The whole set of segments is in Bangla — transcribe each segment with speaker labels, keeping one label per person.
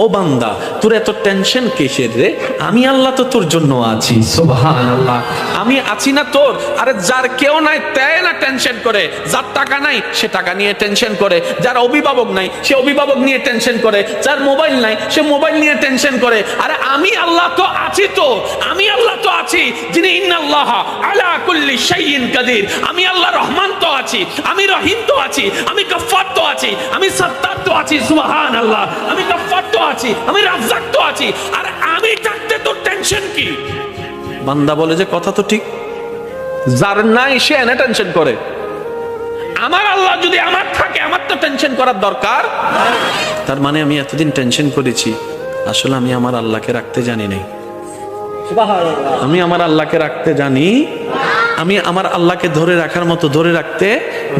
Speaker 1: ও বান্দা, তোর এত টেনশন কিসের রে? আমি আল্লাহ তো তোর জন্য আছি। সুবহানাল্লাহ, আমি আছি না তোর? আরে যার কেউ নাই তাই না টেনশন করে, যার টাকা নাই সে টাকা নিয়ে টেনশন করে, যার অভিভাবক নাই সে অভিভাবক নিয়ে টেনশন করে, যার মোবাইল নাই সে মোবাইল নিয়ে টেনশন করে। আরে আমি আল্লাহ তো আছি, তো আমি আল্লাহ তো আছি যিনি ইন্নাল্লাহা আলা কুল্লি শাইইন কাদির। আমি আল্লাহ রহমান তো আছি, আমি রহিম তো আছি, আমি গফফার তো আছি, আমি সত্তার তো আছি। সুবহানাল্লাহ, আমি গফফার তো আছি, আমি রাজ্জাক তো আছি। আর আমি থাকতে তোর টেনশন কি? বান্দা বলে যে কথা তো ঠিক, যার নাই সে এনে টেনশন করে। আমার আল্লাহ যদি আমার থাকে, আমার তো টেনশন করার দরকার। তার মানে আমি এতদিন টেনশন করেছি, আসলে আমি আমার আল্লাহকে রাখতে জানি নাই। আমি আমার আল্লাহকে রাখতে জানি, আমি আমার আল্লাহকে ধরে রাখার মতো ধরে রাখতে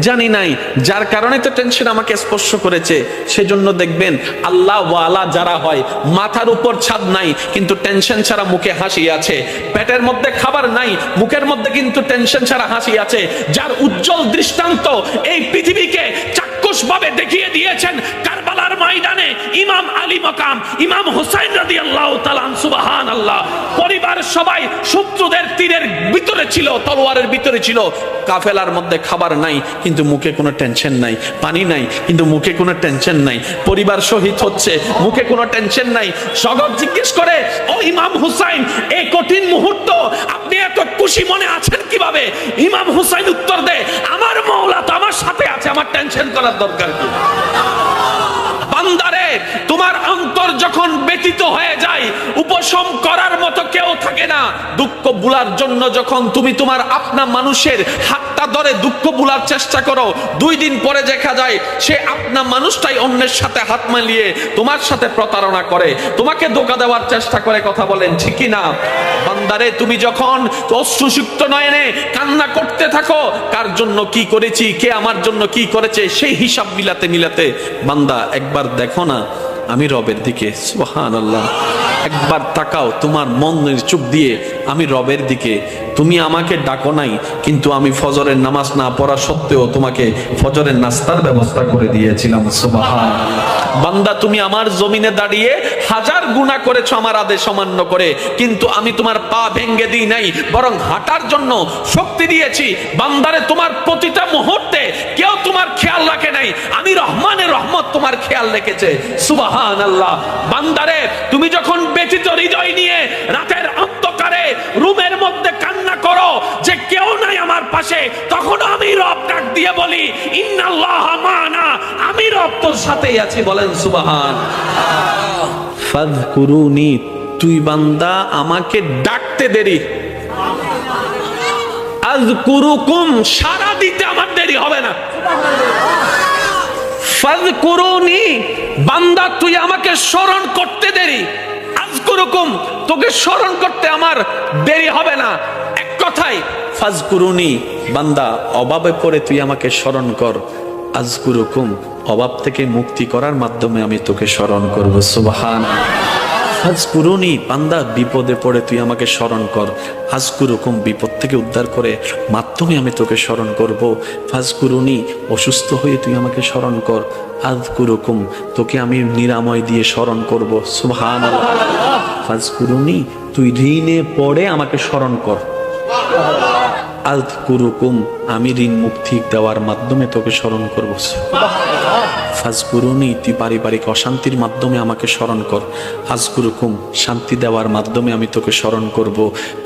Speaker 1: জানি নাই, যার কারণে তো টেনশন আমাকে স্পর্শ করেছে। সেজন্য দেখবেন আল্লাহ ওয়ালা যারা হয়, মাথার উপর ছাদ নাই কিন্তু টেনশন ছাড়া মুখে হাসি আছে, পেটের মধ্যে খাবার নাই মুখের মধ্যে কিন্তু টেনশন ছাড়া হাসি আছে, যার উজ্জ্বল দৃষ্টান্ত এই পৃথিবীকে চাক্ষুষ ভাবে দেখিয়ে দিয়েছেন কারবালার ময়দানে ইমাম আলী মাকাম, ইমাম হুসাইন রাদিয়াল্লাহু তাআলা। সুবহানাল্লাহ, পরিবার সবাই শত্রুদের তীরের ভিতরে ছিল, তলোয়ারের ভিতরে ছিল, কাফেলার মধ্যে খাবার নাই কিন্তু মুখে কোনো টেনশন নাই, পানি নাই কিন্তু মুখে কোনো টেনশন নাই, পরিবার শহীদ হচ্ছে মুখে কোনো টেনশন নাই। জগৎ জিজ্ঞেস করে, ও ইমাম হুসাইন, এই কঠিন মুহূর্ত আপনি এত খুশি মনে আছেন কিভাবে? ইমাম হুসাইন উত্তর দেয়, আমার মাওলা তো আমার সাথে আছে, আমার টেনশন করার দরকার কি? বান্দারে, তোমার অন্তর যখন ব্যতীত হয়ে যায়, উপশম করার মতো কেউ থাকে না। দুঃখ ভুলার জন্য যখন তুমি তোমার আপনা মানুষের হাতটা ধরে দুঃখ ভুলার চেষ্টা করো, 2 দিন পরে দেখা যায় সে আপনা মানুষটাই অন্যের সাথে হাত মিলিয়ে তোমার সাথে প্রতারণা করে, তোমাকে ধোঁকা দেওয়ার চেষ্টা করে। কথা বলেন ঠিক কি না? বান্দারে, তুমি যখন অশ্রুসিক্ত নয়নে কান্না করতে থাকো, কার জন্য কি করেছি, কে আমার জন্য কি করেছে, সেই হিসাব মিলাতে মিলাতে বান্দা একবার দেখো না আমি রবের দিকে। সুবহানাল্লাহ, একবার তাকাও তোমার মনের চোখ দিয়ে আমি রবের দিকে। তুমি আমাকে ডাকো নাই কিন্তু আমি ফজরের নামাজ না পড়া সত্ত্বেও তোমাকে ফজরের নাস্তার ব্যবস্থা করে দিয়েছিলাম। সুবহানাল্লাহ, বান্দা তুমি আমার জমিনে দাঁড়িয়ে 1000 গুনাহ করেছো আমার আদেশ অমান্য করে, কিন্তু আমি তোমার পা ভেঙে দিই নাই, বরং হাঁটার জন্য শক্তি দিয়েছি। বান্দারে, তোমার প্রতিটা মুহূর্তে কেউ তোমার খেয়াল রাখে নাই, আমি রহমানের রহমত তোমার খেয়াল রেখেছে। সুবহানাল্লাহ, বান্দারে, তুমি যখন ব্যথিত হৃদয় নিয়ে রাতের অন্ধকারে রুমের মধ্যে কান্না করো যে কেউ নাই আমার পাশে, তখন আমি রব ডাক দিয়ে বলি, ইন্নাল্লাহা মা'না, আমি রব তোর সাথেই আছি। বলেন সুবহান। ফাযকুরুনি, তুই বান্দা আমাকে ডাকতে দেরি, আযকুরুকুম, সারা দিতে আমার দেরি হবে না। ফাযকুরুনি, বান্দা তুই আমাকে স্মরণ করতে দেরি, আযকুরুকুম, তোকে স্মরণ করতে আমার দেরি হবে না। এক কথায় ফাযকুরুনি, বান্দা অভাবে পড়ে তুই আমাকে স্মরণ কর, আযকুরুকুম, অভাব থেকে মুক্তি করার মাধ্যমে আমি তোকে স্মরণ করব। সুবহানাল্লাহ, ফাযকুরুনি, বান্দা বিপদে পড়ে তুই আমাকে স্মরণ কর, আযকুরুকুম, বিপদ থেকে উদ্ধার করে মাধ্যমে আমি তোকে স্মরণ করব। ফাযকুরুনি, অসুস্থ হয়ে তুই আমাকে স্মরণ কর, আযকুরুকুম, তোকে আমি নিরাময় দিয়ে স্মরণ করব। সুবহানাল্লাহ, ফাযকুরুনি, তুই ঋণে পড়ে আমাকে স্মরণ কর, আযকুরুকুম, আমি ঋণ মুক্তি দেওয়ার মাধ্যমে তোকে স্মরণ করব। ফাযকুরুনি, তুই পারিবারিক অশান্তির মাধ্যমে আমাকে স্মরণ কর, আযকুরুকুম, শান্তি দেওয়ার মাধ্যমে আমি তোকে স্মরণ করব।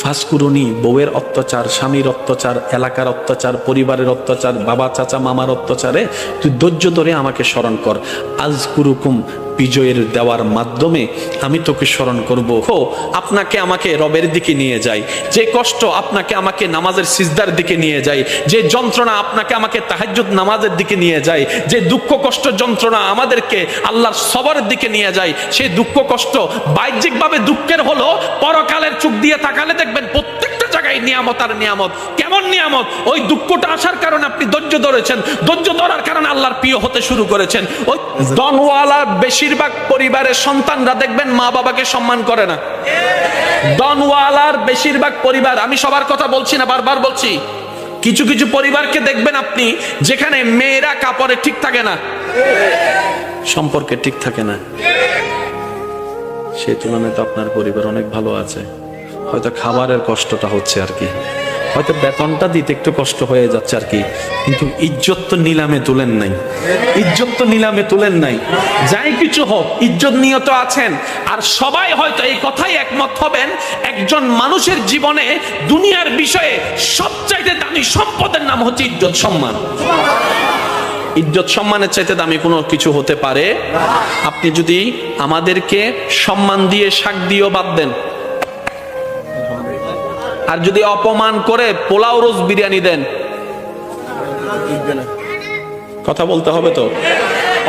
Speaker 1: ফাযকুরুনি, বউয়ের অত্যাচার, স্বামীর অত্যাচার, এলাকার অত্যাচার, পরিবারের অত্যাচার, বাবা চাচা মামার অত্যাচারে তুই ধৈর্য ধরে আমাকে স্মরণ কর, আযকুরুকুম, বিজয়ের দেওয়ার মাধ্যমে আমি তোকে স্মরণ করব। আপনাকে আমাকে রবের দিকে নিয়ে যায়, যে কষ্ট আপনাকে আমাকে নামাজের সিজদার দিকে নিয়ে যায়, যে যন্ত্রণা আপনাকে আমাকে তাহাজ্জুদ নামাজের দিকে নিয়ে যায়, যে দুঃখ কষ্ট যন্ত্রণা আমাদেরকে আল্লাহর সবরের দিকে নিয়ে যায়, সেই দুঃখ কষ্ট বাহ্যিকভাবে দুঃখের হলো, পরকালের চোখ দিয়ে তাকালে দেখবেন প্রত্যেকটা জায়গায় নিয়ামত আর নিয়ামত। কেমন নিয়ামত? ওই দুঃখটা আসার কারণে আপনি ধৈর্য ধরেছেন, ধৈর্য ধরার কারণে আল্লাহর প্রিয় হতে শুরু করেছেন। ওই দনওয়ালা বেশিরভাগ পরিবারের সন্তানরা দেখবেন মা বাবাকে সম্মান করে না। দনওয়ালার বেশিরভাগ পরিবার, আমি সবার কথা বলছি না, বারবার বলছি, কিছু কিছু পরিবারকে দেখবেন আপনি যেখানে মেয়েরা কাপড়ে ঠিক থাকে না, সম্পর্কে ঠিক থাকে না, সেই তুলনায় তো আপনার পরিবার অনেক ভালো আছে, হয়তো খাবারের কষ্টটা হচ্ছে আর কি, হয়তো বেতনটা দিতে একটু কষ্ট হয়ে যাচ্ছে আর কি, কিন্তু ইজ্জত তো নিলামে তুলেন নাই, ইজ্জত তো নিলামে তুলেন নাই। যাই কিছু হোক ইজ্জত নিয়ে তো আছেন। আর সবাই হয়তো এই কথাই একমত হবেন, একজন মানুষের জীবনে দুনিয়ার বিষয়ে সবচাইতে দামি সম্পদের নাম হচ্ছে ইজ্জত সম্মান। ইজ্জত সম্মানের চাইতে দামি কোনো কিছু হতে পারে? আপনি যদি আমাদেরকে সম্মান দিয়ে শাক দিয়েও বাদ দেন, আর যদি অপমান করে পোলাও রোজ বিরিয়ানি দেন, কথা বলতে হবে তো,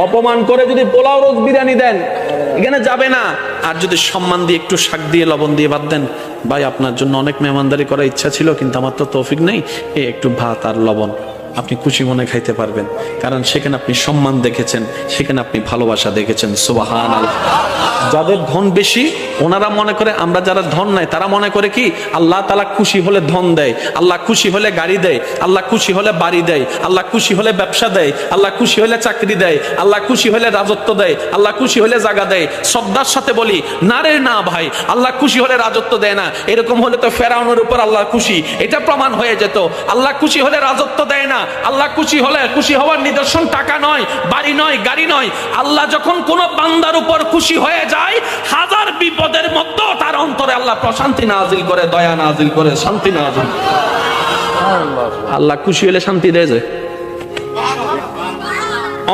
Speaker 1: অপমান করে যদি পোলাও রোজ বিরিয়ানি দেন এখানে যাবে না। আর যদি সম্মান দিয়ে একটু শাক দিয়ে লবণ দিয়ে বাদ দেন, ভাই আপনার জন্য অনেক মেহমানদারি করার ইচ্ছা ছিল কিন্তু আমার তো তৌফিক নেই, একটু ভাত আর লবণ, আপনি খুশি মনে খাইতে পারবেন, কারণ সেখানে আপনি সম্মান দেখেছেন, সেখানে আপনি ভালোবাসা দেখেছেন। সুবহানাল্লাহ। যাদের ধন বেশি ওনারা মনে করে, আমরা যারা ধন নাই তারা মনে করে কি আল্লাহ তাআলা খুশি হলে ধন দেয়, আল্লাহ খুশি হলে গাড়ি দেয়, আল্লাহ খুশি হলে বাড়ি দেয়, আল্লাহ খুশি হলে ব্যবসা দেয়, আল্লাহ খুশি হলে চাকরি দেয়, আল্লাহ খুশি হলে রাজত্ব দেয়, আল্লাহ খুশি হলে জায়গা দেয়। শ্রদ্ধার সাথে বলি, না রে না ভাই, আল্লাহ খুশি হলে রাজত্ব দেয় না। এরকম হলে তো ফেরাউনের উপর আল্লাহ খুশি, এটা প্রমাণ হয়ে যেত। আল্লাহ খুশি হলে রাজত্ব দেয় না। আল্লাহ খুশি হলে, খুশি হওয়ার নিদর্শন টাকা নয়, বাড়ি নয়, গাড়ি নয়। আল্লাহ যখন কোন বান্দার উপর খুশি হয়ে যায়, হাজার বিপদের মধ্যেও তার অন্তরে আল্লাহ প্রশান্তি নাজিল করে, দয়া নাজিল করে, শান্তি নাজিল। আল্লাহ খুশি হলে শান্তি দেয় যে।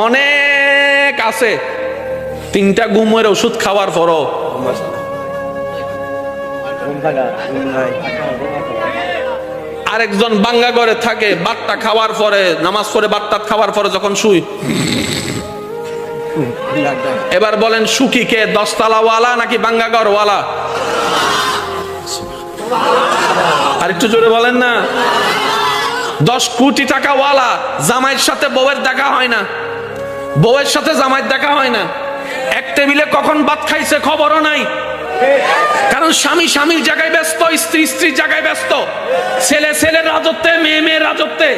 Speaker 1: অনেক আছে 3টা ঘুমের ওষুধ খাওয়ার পরও আরেকজন বাঙ্গা ঘরে থাকে, বাট্টা খাওয়ার পরে, নামাজ পড়ে বাট্টা খাওয়ার পরে যখন শুই, এবার বলেন সুখী কে, 10 তলাওয়ালা নাকি বাঙ্গা ঘরওয়ালা? আর একটু জোরে বলেন না। 10 কোটি টাকা ওয়ালা, জামাইয়ের সাথে বউয়ের দেখা হয় না, বউয়ের সাথে জামাইয়ের দেখা হয় না, এক টেবিলে কখন ভাত খাইছে খবরও নাই, কারণ স্বামী স্বামীর জায়গায় ব্যস্ত, স্ত্রী স্ত্রীর জায়গায় ব্যস্ত, ছেলে ছেলের রাজত্বে, মেয়ে মেয়ের রাজত্বে,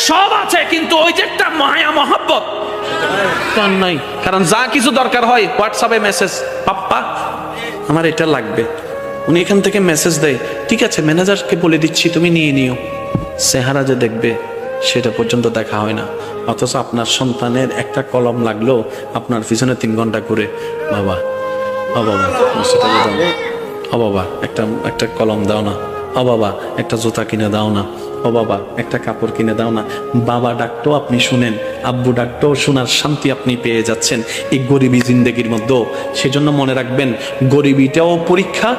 Speaker 1: সব আছে কিন্তু ওই যে একটা মায়া মহব্বত নাই। কারণ যা কিছু দরকার হয় হোয়াটসঅ্যাপে মেসেজ, পাপ্পা আমার এটা লাগবে, উনি এখান থেকে মেসেজ দেয়, ঠিক আছে ম্যানেজারকে বলে দিচ্ছি তুমি নিয়ে নিও। চেহারা যে দেখবে সেটা পর্যন্ত দেখা হয় না। অথচ আপনার সন্তানের একটা কলম লাগলো আপনার পিছনে 3 ঘন্টা করে, বাবা ও বাবা ও বাবা একটা কলম দাও না, ও বাবা একটা জুতা কিনে দাও না, ও বাবা একটা কাপড় কিনে দাও না। বাবা ডাকতো আপনি শুনেন, আব্বু ডাকতো শোনার শান্তি আপনি পেয়ে যাচ্ছেন এই গরিবী জিন্দেগির মধ্যে। সেজন্য মনে রাখবেন, গরিবিটাও পরীক্ষা,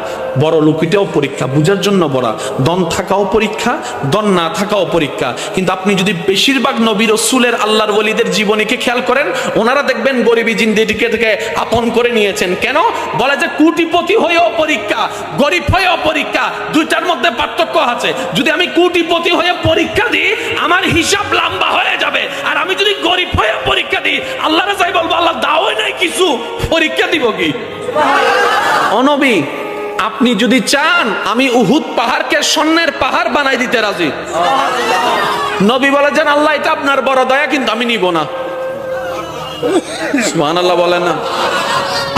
Speaker 1: বড় লোকিটাও পরীক্ষা, বুঝার জন্য বড়, দন থাকাও পরীক্ষা, দন না থাকাও পরীক্ষা। কিন্তু আপনি যদি বেশিরভাগ নবী রাসূলের, আল্লাহর ওলিদের জীবনীকে খেয়াল করেন, ওনারা দেখবেন গরিবী জিন্দেগিকে থেকে আপন করে নিয়েছেন। কেন? বলে যে কোটিপতি হয়েও পরীক্ষা, গরিব হয়েও পরীক্ষা, দুইটার মধ্যে পার্থক্য আছে। যদি আমি কোটিপতি হয়ে পরীক্ষা দিই আমার হিসাব লম্বা হয়ে যাবে, আর আমি যদি গরিব হয়ে পরীক্ষা দিই আল্লাহর চাই বলবো আল্লাহ দাওই নাই কিছু, পরীক্ষা দিব কি? ও নবী, আপনি যদি চান আমি উহুদ পাহাড়কে স্বর্ণের পাহাড় বানাই দিতে রাজি। নবী বলে যেন আল্লাহ এটা আপনার বড় দয়া, কিন্তু আমি নিব না। সুবহানাল্লাহ বলেন না।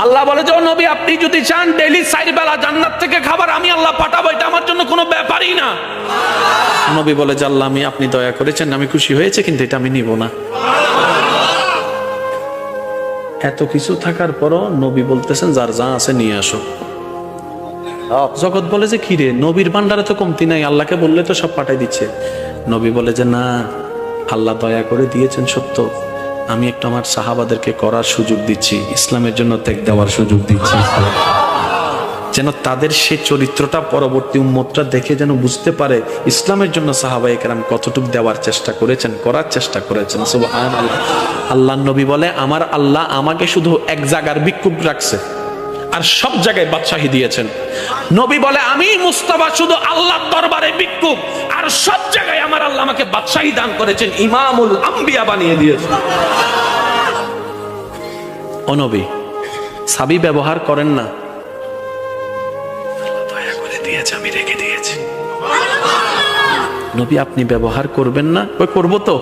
Speaker 1: আল্লাহ বলে যে ও নবী, আপনি যদি চান ডেইলি 4 বেলা জান্নাত থেকে খাবার আমি আল্লাহ পাঠাবো, এটা আমার জন্য কোনো ব্যাপারই না। নবী বলে যে আল্লাহ আপনি দয়া করেছেন, আমি খুশি হয়েছে, কিন্তু এটা আমি নিব না। এত কিছু থাকার পরও নবী বলতেছেন যার যা আছে নিয়ে আসো। জগৎ বলে যে কি রে, নবীর ভান্ডারে তো কমতি নাই, আল্লাহকে বললে তো সব পাঠাই দিচ্ছে। নবী বলে যে না, আল্লাহ দয়া করে দিয়েছেন সত্য, আমি একটু আমার সাহাবাদেরকে করার সুযোগ দিচ্ছি, ইসলামের জন্য ত্যাগ দেওয়ার সুযোগ দিচ্ছি, যেন তাদের সেই চরিত্রটা পরবর্তী উম্মতরা দেখে যেন বুঝতে পারে ইসলামের জন্য সাহাবায়ে কেরাম কতটুকু দেওয়ার চেষ্টা করেছেন, করার চেষ্টা করেছেন। সুবহানাল্লাহ। আল্লাহর নবী বলে আমার আল্লাহ আমাকে শুধু এক জায়গার ভিক্ষুক রাখছে আর সব জায়গায় বাদশাহী দিয়েছেন। নবী বলে আমি মুস্তাফা শুধু আল্লাহর দরবারে ভিক্ষুক, আর সব জায়গায় আমার আল্লাহ আমাকে বাদশাহী দান করেছেন, ইমামুল আম্বিয়া বানিয়ে দিয়েছেন। ও নবী, সাবি ব্যবহার করেন না, দয়া করে দিয়েছে, আমি রেখে দিয়েছি। নবী আপনি ব্যবহার করবেন না? ওই করব তো।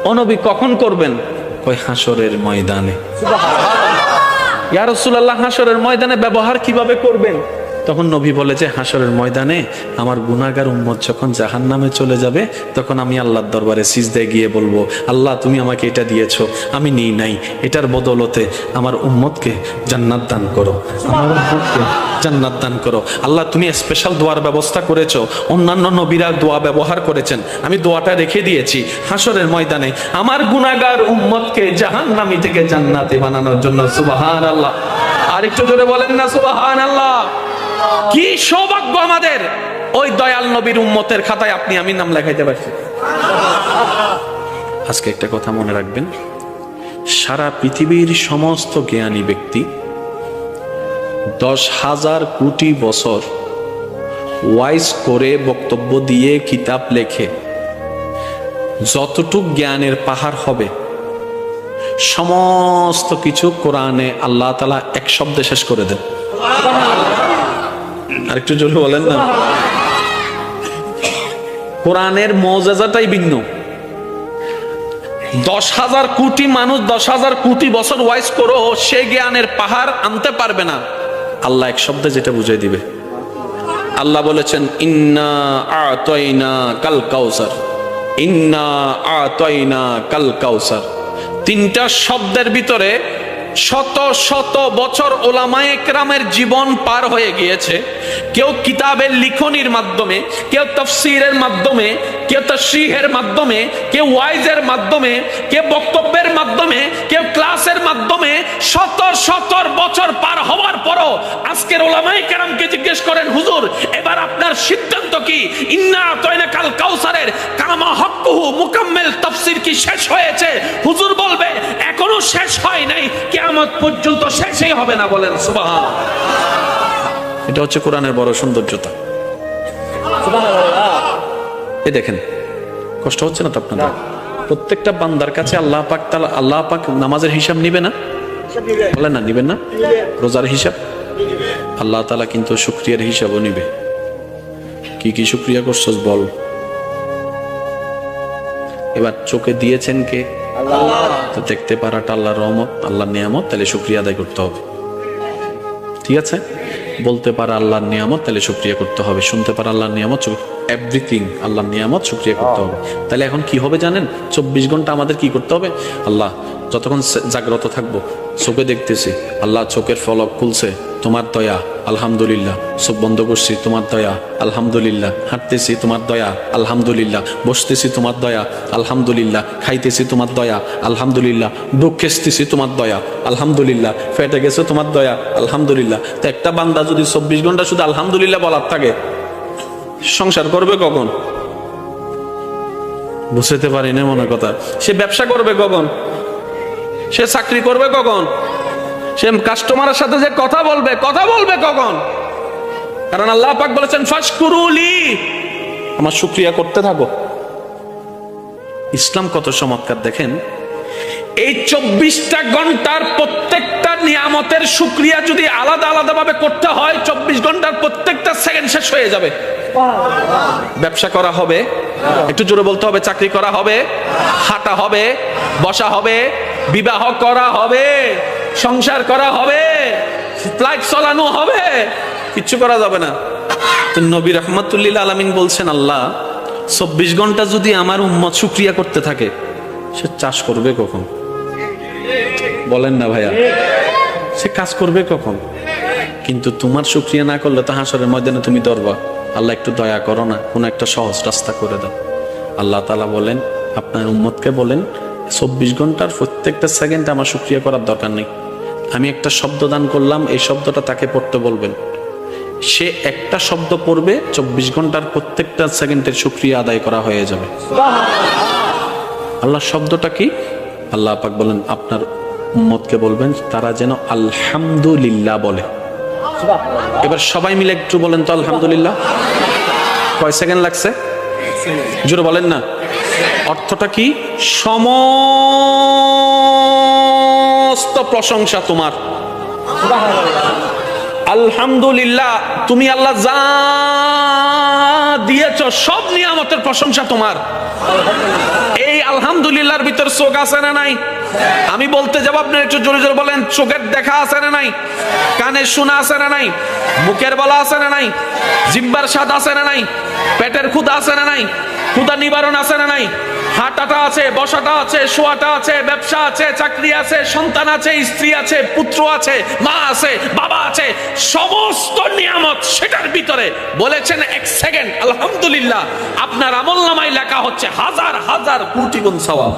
Speaker 1: ও নবী কখন করবেন? ওই হাসরের ময়দানে। ইয়া রাসূলুল্লাহ হাসরের ময়দানে ব্যবহার কিভাবে করবেন? তখন নবী বলে যে হাসরের ময়দানে আমার গুনাহগার উম্মত যখন জাহান্নামে চলে যাবে, তখন আমি আল্লাহর দরবারে সিজদায় গিয়ে বলবো, আল্লাহ তুমি আমাকে এটা দিয়েছো, আমি নিই নাই, এটার বদলতে আমার উম্মতকে জান্নাত দান করো, আমার উম্মতকে জান্নাত দান করো। আল্লাহ তুমি স্পেশাল দোয়ার ব্যবস্থা করেছো, অন্যান্য নবীরা দোয়া ব্যবহার করেছেন, আমি দোয়াটা রেখে দিয়েছি হাসরের ময়দানে আমার গুনাহগার উম্মতকে জাহান্নামী থেকে জান্নাতে বানানোর জন্য। সুবহানাল্লাহ। আর একটু জোরে বলেন না সুবহানাল্লাহ। কি সৌভাগ্য আমাদের, ওই দয়াল নবীর উম্মতের খাতায় আপনি আমি নাম লেখাইতে পারছি। আজকে একটা কথা মনে রাখবেন, সারা পৃথিবীর সমস্ত জ্ঞানী ব্যক্তি 10,000 কোটি বছর ওয়াইজ করে বক্তব্য দিয়ে কিতাব লেখে যতটুক জ্ঞানের পাহাড় হবে, সমস্ত কিছু কোরআনে আল্লাহ তাআলা এক শব্দে শেষ করে দেন। আরেকটু জোরে বলেন না। কোরআনের মুজিজাটাই ভিন্ন। 10,000 কোটি মানুষ 10,000 কোটি বছর ওয়াইজ করো, সে জ্ঞানের পাহাড় আনতে পারবে না। আল্লাহ এক শব্দে যেটা বুঝাই দিবে। আল্লাহ বলেছেন ইন্না আতাইনা কাল কাউসার, ইন্না আতাইনা কাল কাউসার। তিনটা শব্দের ভিতরে শত শত বছর ওলামায়ে কেরামের জীবন পার হয়ে গিয়েছে। কেউ কিতাবের লিখনির মাধ্যমে, কেউ তাফসীরের মাধ্যমে, কেউ তাশরীহের মাধ্যমে, কেউ ওয়াইজের মাধ্যমে, কেউ বক্তব্যের মাধ্যমে, কেউ ক্লাসের মাধ্যমে শত শত বছর পার হওয়ার পরও আজকের ওলামায়ে কেরামকে জিজ্ঞেস করেন, হুজুর এবার আপনার সিদ্ধান্ত কি? ইন্না আতাইনা কাল কাউসারের কামা হক্কুহু মুকাম্মিল তাফসীর কি শেষ হয়েছে? হুজুর বলবে এখনো শেষ হয় নাই, কিয়ামত পর্যন্ত শেষই হবে না। বলেন সুবহানাল্লাহ। এটা হচ্ছে কোরআনের বড় সৌন্দর্যতা। সুবহানাল্লাহ। এই দেখেন, কষ্ট হচ্ছে না তো আপনাদের? প্রত্যেকটা বান্দার কাছে আল্লাহ পাক নামাজের হিসাব নিবে না? বলেন না, নিবেন না? রোজার হিসাব আল্লাহ তাআলা কিন্তু শুকরিয়ার হিসাবও নিবে। কি কি শুকরিয়া করছস বল। এবার চোখে দিয়েছেন কে? আল্লাহ। তো দেখতে পারাটা আল্লাহর রহমত, আল্লাহর নিয়ামত, তাহলে শুকরিয়া আদায় করতে হবে। ঠিক আছে? বলতে পারা আল্লাহর নিয়ামত, তাহলে শুকরিয়া করতে হবে। শুনতে পারা আল্লাহর নিয়ামত, এভরিথিং আল্লাহর নিয়ামত, শুকরিয়া করতে হবে। তাহলে এখন কি হবে জানেন? 24 ঘন্টা আমাদের কি করতে হবে? আল্লাহ, যতক্ষণ জাগ্রত থাকবো, চোখে দেখতেছি, আল্লাহ চোখের ফলক খুলছে, তোমার দয়া, আলহামদুলিল্লাহ। চোখ বন্ধ করছি, তোমার দয়া, আলহামদুলিল্লাহ। হাঁটতেছি, তোমার দয়া, আলহামদুলিল্লাহ। বসতেছি, তোমার দয়া, আলহামদুলিল্লাহ। খাইতেছি, তোমার দয়া, আলহামদুলিল্লাহ। বুক খেসতেছি, তোমার দয়া, আলহামদুলিল্লাহ। ফেটে গেছে, তোমার দয়া, আলহামদুলিল্লাহ। তো একটা বান্দা যদি 24 ঘন্টা শুধু আলহামদুলিল্লাহ বলার থাকে, সংসার করবে কখন? বুঝতে পারি না মনে কথা। সে ব্যবসা করবে কখন? সে চাকরি করবে কখন? সে কাস্টমারের সাথে যে কথা বলবে কখন? কারণ আল্লাহ পাক বলেছেন ফাশকুরুলি, আমার শুকরিয়া করতে থাকো। ইসলাম কত চমৎকার দেখেন। এই 24টা ঘন্টার প্রত্যেকটা নিয়ামতের শুকরিয়া যদি আলাদা আলাদা ভাবে করতে হয়, 24 ঘন্টার প্রত্যেকটা সেকেন্ড শেষ হয়ে যাবে। ব্যবসা করা হবে, একটু জোরে বলতে হবে, চাকরি করা হবে, হাঁটা হবে, বসা হবে, বিবাহ করা হবে, সংসার করা হবে, ফ্লাইট চালানো হবে, কিচ্ছু করা যাবে না। তো নবী রাহমাতুল্লিল আলামিন বলছেন, আল্লাহ 24 ঘন্টা যদি আমার উম্মত শুকরিয়া করতে থাকে, সে চাষ করবে কখন? বলেন না ভাইয়া, সে কাজ করবে কখন? কিন্তু তোমার শুকরিয়া না করলে তো হাসরের ময়দানে তুমি ধরবা, আল্লাহ একটু দয়া করো না, কোন একটা সহজ রাস্তা করে দাও। আল্লাহ তাআলা বলেন, আপনার উম্মতকে বলেন 24 ঘন্টার প্রত্যেকটা সেকেন্ডে আমার শুকরিয়া করার দরকার নেই। আমি একটা শব্দ দান করলাম, এই শব্দটা তাকে পড়তে বলবেন, সে একটা শব্দ পড়বে, 24 ঘন্টার প্রত্যেকটা সেকেন্ডের শুকরিয়া আদায় করা হয়ে যাবে। আল্লাহ শব্দটা কি? আল্লাহ পাক বলেন আপনার উম্মতকে বলবেন তারা যেন আলহামদুলিল্লাহ বলে। এবার সবাই মিলে একটু বলেন তো আলহামদুলিল্লাহ। কয় সেকেন্ড লাগছে? জোরে বলেন না। অর্থটা কি? সমস্ত প্রশংসা তোমার। আলহামদুলিল্লাহ, তুমি আল্লাহ যা দিয়েছ সব নিয়ামতের প্রশংসা তোমার। এই আলহামদুলিল্লাহর ভিতর চোখ আছে না নাই? আমি বলতে যাব, আপনার একটু জোরে জোরে বলেন, চোখের দেখা আছে না নাই? কানের শোনা আছে না নাই? মুখের বলা আছে না নাই? জিহ্বার স্বাদ আছে না নাই? পেটের ক্ষুধা আছে না নাই? ক্ষুধা নিবারণ আছে না নাই? হাঁটাটা আছে, বসাটা আছে, শোয়াটা আছে, ব্যবসা আছে, চাকরি আছে, সন্তান আছে, স্ত্রী আছে, পুত্র আছে, মা আছে, বাবা আছে, সমস্ত নিয়ামত সেটার ভিতরে বলেছেন 1 সেকেন্ড আলহামদুলিল্লাহ, আপনার আমলনামায় লেখা হচ্ছে হাজার হাজার কোটি গুণ সওয়াব।